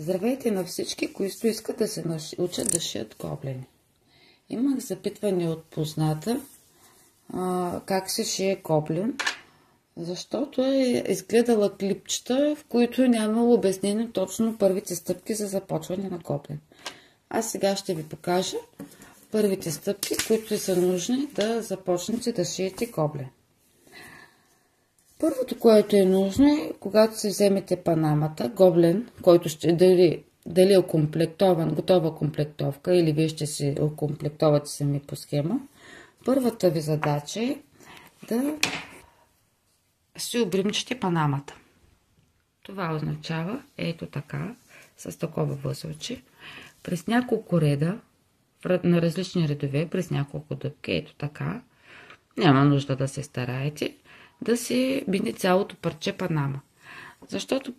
Здравейте на всички, които искат да се учат да шият гоблени. Имах запитване от позната как се шие гоблен, защото е изгледала клипчета, в които нямало обяснение точно първите стъпки за започване на гоблен. Аз сега ще ви покажа първите стъпки, които са нужни да започнете да шиете гоблен. Първото, което е нужно е, когато си вземете панамата, гоблен, който ще дали е окомплектован, готова комплектовка или вие ще си окомплектовате сами по схема, първата ви задача е да си обримчите панамата. Това означава, ето така, с такова възълче, през няколко реда, на различни редове, през няколко дъбки, ето така, няма нужда да се стараете, да се бине цялото парче панама. Защото